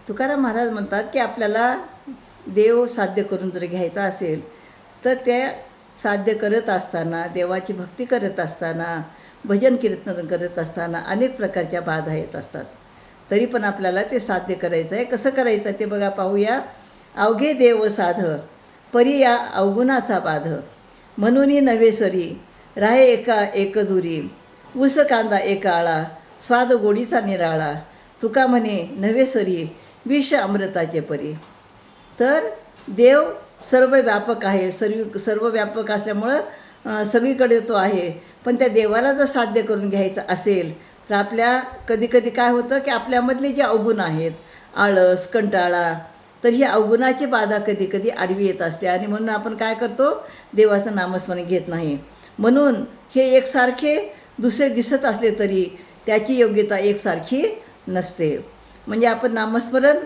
तुकाराम महाराज म्हणतात की आपल्याला देव साध्य करून जर घ्यायचा असेल तर ते साध्य करत असताना, देवाची भक्ती करत असताना, भजन कीर्तन करत असताना अनेक प्रकारच्या बाधा येत असतात. तरी पण आपल्याला ते साध्य करायचं आहे. कसं करायचं ते बघा, पाहूया. अवघे देव साध परी या अवगुणाचा बाध, म्हणून नव्हे सरी राहे एका एकदुरी, ऊस कांदा एका आळा स्वाद गोडीचा निराळा, तुका म्हणे नव्हे सरी विष अमृताचे परी. तर देव सर्व व्यापक आहे. सर्व व्यापक असल्यामुळं सगळीकडे तो आहे. पण त्या देवाला जर साध्य करून घ्यायचं असेल तर आपल्या कधी काय होतं की आपल्यामधले जे अवगुण आहेत, आळस, कंटाळा, तर ही अवगुणाची बाधा कधी आडवी येत असते आणि म्हणून आपण काय करतो, देवाचं नामस्मरण घेत नाही. म्हणून हे एकसारखे दुसरे दिसत असले तरी त्याची योग्यता एकसारखी नसते. म्हणजे आपण नामस्मरण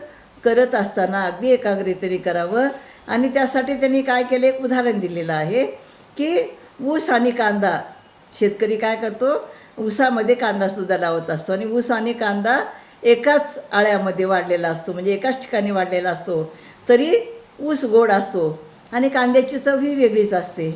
करत असताना अगदी एकाग्रतेने करावं. आणि त्यासाठी त्यांनी काय केलं, एक उदाहरण दिलेलं आहे की ऊस आणि कांदा. शेतकरी काय करतो, ऊसामध्ये कांदासुद्धा लावत असतो आणि ऊस आणि कांदा एकाच आळ्यामध्ये वाढलेला असतो, म्हणजे एकाच ठिकाणी वाढलेला असतो. तरी ऊस गोड असतो आणि कांद्याची चव ही वेगळीच असते,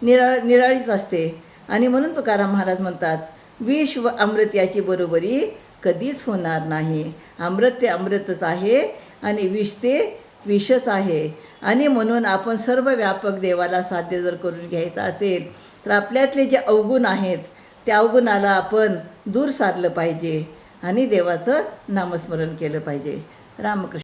निराळीच असते. आणि म्हणून तुकाराम महाराज म्हणतात, विष व अमृत याची बरोबरी कधीच होणार नाही. अमृत ते अमृतच आहे आणि विष ते विषच आहे. आणि म्हणून आपण सर्व व्यापक देवाला साध्य जर करून घ्यायचं असेल तर आपल्यातले जे अवगुण आहेत त्या अवगुणाला आपण दूर सारलं पाहिजे आणि देवाचं नामस्मरण केलं पाहिजे. रामकृष्ण.